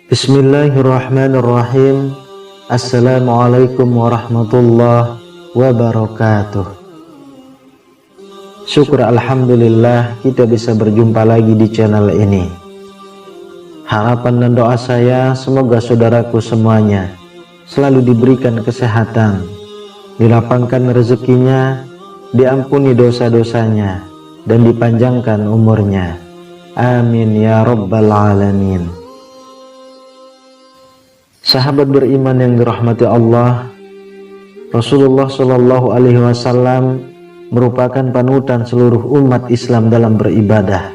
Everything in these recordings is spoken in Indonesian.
Bismillahirrahmanirrahim. Assalamualaikum warahmatullahi wabarakatuh. Syukur alhamdulillah kita bisa berjumpa lagi di channel ini. Harapan dan doa saya semoga saudaraku semuanya selalu diberikan kesehatan, dilapangkan rezekinya, diampuni dosa-dosanya, dan dipanjangkan umurnya. Amin ya rabbal alamin. Sahabat beriman yang dirahmati Allah, Rasulullah Shallallahu Alaihi Wasallam merupakan panutan seluruh umat Islam dalam beribadah.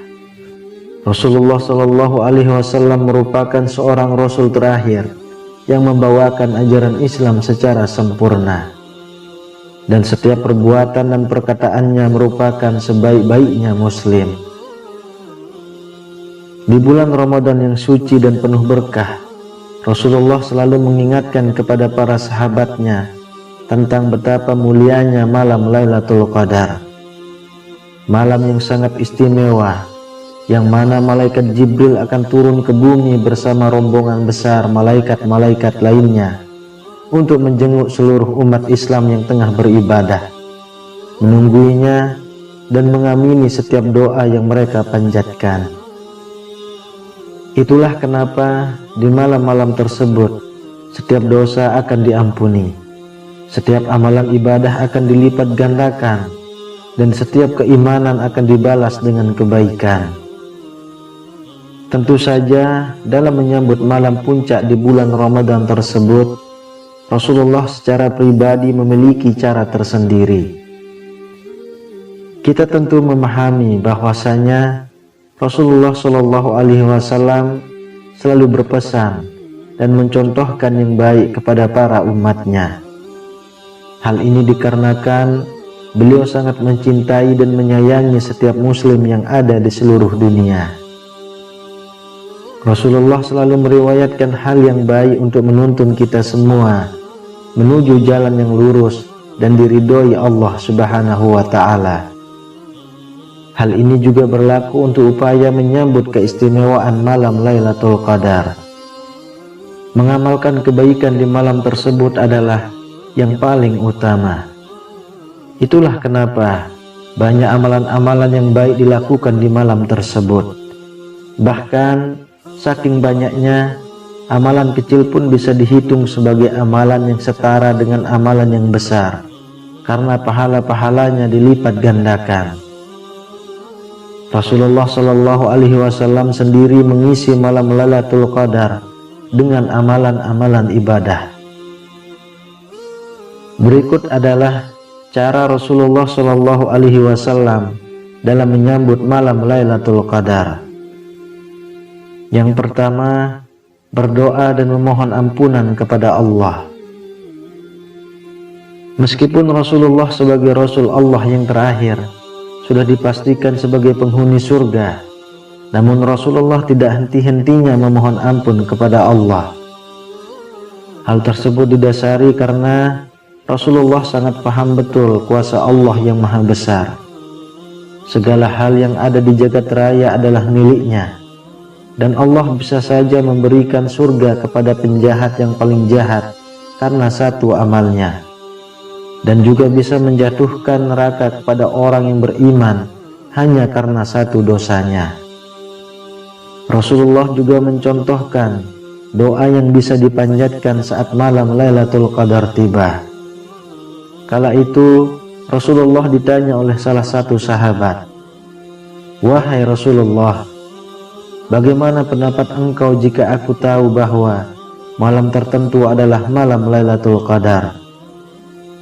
Rasulullah Shallallahu Alaihi Wasallam merupakan seorang Rasul terakhir yang membawakan ajaran Islam secara sempurna, dan setiap perbuatan dan perkataannya merupakan sebaik-baiknya Muslim. Di bulan Ramadan yang suci dan penuh berkah, Rasulullah selalu mengingatkan kepada para sahabatnya tentang betapa mulianya malam Lailatul Qadar. Malam yang sangat istimewa, yang mana malaikat Jibril akan turun ke bumi bersama rombongan besar malaikat-malaikat lainnya untuk menjenguk seluruh umat Islam yang tengah beribadah, menungguinya dan mengamini setiap doa yang mereka panjatkan. Itulah kenapa di malam-malam tersebut setiap dosa akan diampuni, setiap amalan ibadah akan dilipat gandakan, dan setiap keimanan akan dibalas dengan kebaikan. Tentu saja dalam menyambut malam puncak di bulan Ramadan tersebut, Rasulullah secara pribadi memiliki cara tersendiri. Kita tentu memahami bahwasanya Rasulullah Shallallahu Alaihi Wasallam selalu berpesan dan mencontohkan yang baik kepada para umatnya. Hal ini dikarenakan beliau sangat mencintai dan menyayangi setiap muslim yang ada di seluruh dunia. Rasulullah selalu meriwayatkan hal yang baik untuk menuntun kita semua menuju jalan yang lurus dan diridhoi Allah Subhanahu wa Ta'ala. Hal ini juga berlaku untuk upaya menyambut keistimewaan malam Lailatul Qadar. Mengamalkan kebaikan di malam tersebut adalah yang paling utama. Itulah kenapa banyak amalan-amalan yang baik dilakukan di malam tersebut. Bahkan saking banyaknya, amalan kecil pun bisa dihitung sebagai amalan yang setara dengan amalan yang besar, karena pahala-pahalanya dilipat gandakan. Rasulullah Shallallahu Alaihi Wasallam sendiri mengisi malam Lailatul Qadar dengan amalan-amalan ibadah. Berikut adalah cara Rasulullah Shallallahu Alaihi Wasallam dalam menyambut malam Lailatul Qadar. Yang pertama, berdoa dan memohon ampunan kepada Allah. Meskipun Rasulullah sebagai Rasul Allah yang terakhir sudah dipastikan sebagai penghuni surga, namun Rasulullah tidak henti-hentinya memohon ampun kepada Allah. Hal tersebut didasari karena Rasulullah sangat paham betul kuasa Allah yang maha besar. Segala hal yang ada di jagat raya adalah miliknya, dan Allah bisa saja memberikan surga kepada penjahat yang paling jahat karena satu amalnya, dan juga bisa menjatuhkan neraka kepada orang yang beriman hanya karena satu dosanya. Rasulullah juga mencontohkan doa yang bisa dipanjatkan saat malam Lailatul Qadar tiba. Kala itu Rasulullah ditanya oleh salah satu sahabat, "Wahai Rasulullah, bagaimana pendapat engkau jika aku tahu bahwa malam tertentu adalah malam Lailatul Qadar?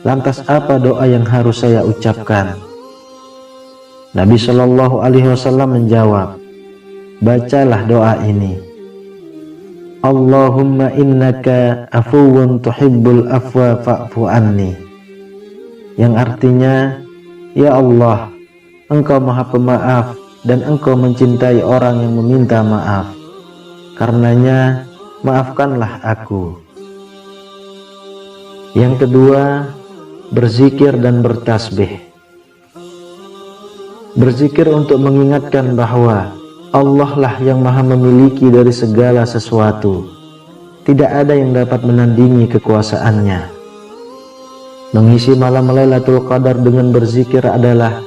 Lantas apa doa yang harus saya ucapkan?" Nabi Shallallahu Alaihi Wasallam menjawab, "Bacalah doa ini. Allahumma innaka afuwun tuhibbul afwa fa'fu anni." yang artinya, "Ya Allah, Engkau Maha Pemaaf dan Engkau mencintai orang yang meminta maaf. Karenanya, maafkanlah aku." Yang kedua, berzikir dan bertasbih. Berzikir untuk mengingatkan bahwa Allah lah yang maha memiliki dari segala sesuatu. Tidak ada yang dapat menandingi kekuasaannya. Mengisi malam Lailatul Qadar dengan berzikir adalah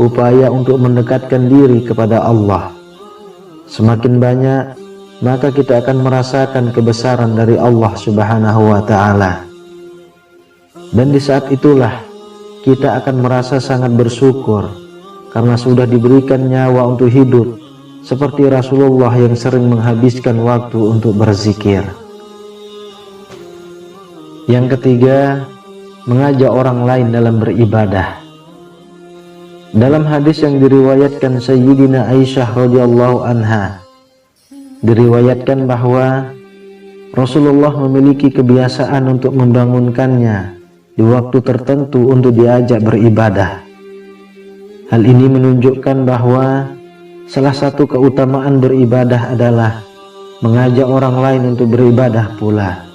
upaya untuk mendekatkan diri kepada Allah. Semakin banyak, maka kita akan merasakan kebesaran dari Allah Subhanahu wa Ta'ala. Dan di saat itulah kita akan merasa sangat bersyukur karena sudah diberikan nyawa untuk hidup, seperti Rasulullah yang sering menghabiskan waktu untuk berzikir. Yang ketiga, mengajak orang lain dalam beribadah. Dalam hadis yang diriwayatkan Sayyidina Aisyah radhiyallahu anha, diriwayatkan bahwa Rasulullah memiliki kebiasaan untuk membangunkannya di waktu tertentu untuk diajak beribadah. Hal ini menunjukkan bahwa salah satu keutamaan beribadah adalah mengajak orang lain untuk beribadah pula.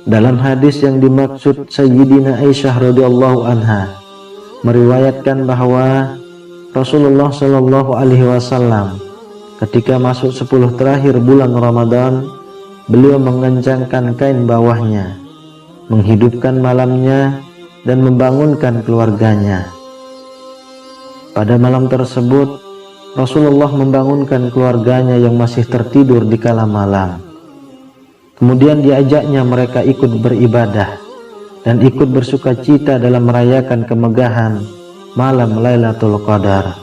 Dalam hadis yang dimaksud, Sayyidina Aisyah radhiyallahu anha meriwayatkan bahwa Rasulullah Shallallahu alaihi wasallam ketika masuk 10 terakhir bulan Ramadan, beliau mengencangkan kain bawahnya, menghidupkan malamnya dan membangunkan keluarganya. Pada malam tersebut, Rasulullah membangunkan keluarganya yang masih tertidur di kala malam. Kemudian diajaknya mereka ikut beribadah dan ikut bersuka cita dalam merayakan kemegahan malam Lailatul Qadar.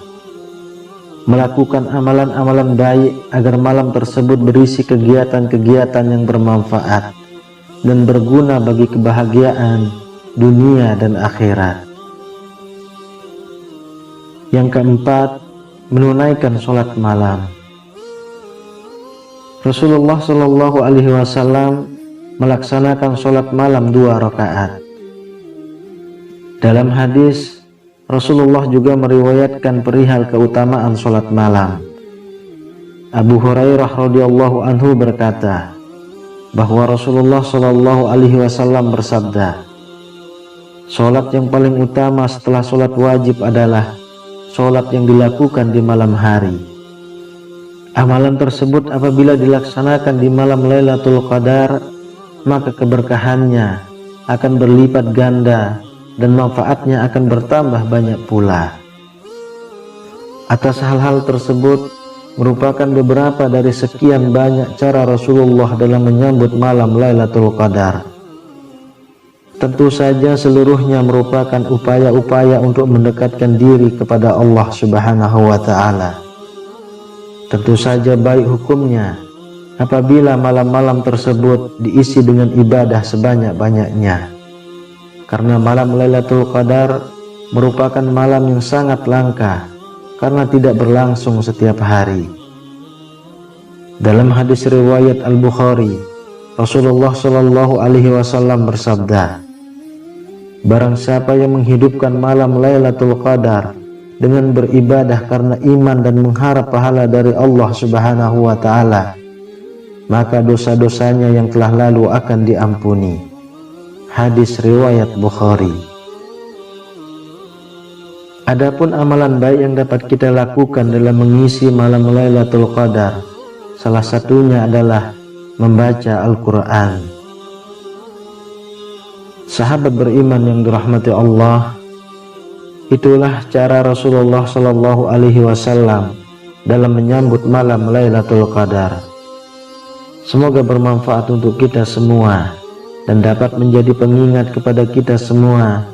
Melakukan amalan-amalan baik agar malam tersebut berisi kegiatan-kegiatan yang bermanfaat dan berguna bagi kebahagiaan dunia dan akhirat. Yang keempat, menunaikan sholat malam. Rasulullah Shallallahu alaihi wasallam melaksanakan sholat malam 2 rakaat. Dalam hadis, Rasulullah juga meriwayatkan perihal keutamaan sholat malam. Abu Hurairah radhiyallahu anhu berkata bahwa Rasulullah Shallallahu alaihi wasallam bersabda, "Sholat yang paling utama setelah sholat wajib adalah sholat yang dilakukan di malam hari. Amalan tersebut apabila dilaksanakan di malam Lailatul Qadar, maka keberkahannya akan berlipat ganda dan manfaatnya akan bertambah banyak pula." Atas hal-hal tersebut merupakan beberapa dari sekian banyak cara Rasulullah dalam menyambut malam Lailatul Qadar. Tentu saja seluruhnya merupakan upaya-upaya untuk mendekatkan diri kepada Allah Subhanahu wa Ta'ala. Tentu saja baik hukumnya apabila malam-malam tersebut diisi dengan ibadah sebanyak-banyaknya, karena malam Lailatul Qadar merupakan malam yang sangat langka karena tidak berlangsung setiap hari. Dalam hadis riwayat Al-Bukhari, Rasulullah Shallallahu alaihi wasallam bersabda, "Barang siapa yang menghidupkan malam Lailatul Qadar dengan beribadah karena iman dan mengharap pahala dari Allah Subhanahu wa Ta'ala, maka dosa-dosanya yang telah lalu akan diampuni." Hadis riwayat Bukhari. Adapun amalan baik yang dapat kita lakukan dalam mengisi malam Lailatul Qadar, salah satunya adalah membaca Al-Quran. Sahabat beriman yang dirahmati Allah, itulah cara Rasulullah Shallallahu alaihi wasallam dalam menyambut malam Lailatul Qadar. Semoga bermanfaat untuk kita semua dan dapat menjadi pengingat kepada kita semua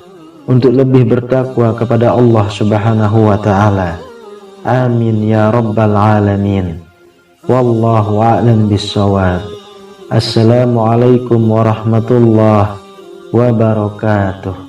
untuk lebih bertakwa kepada Allah Subhanahu wa Ta'ala. Amin ya rabbal alamin. Wallahu a'lam bissawab. Assalamualaikum warahmatullahi wabarakatuh.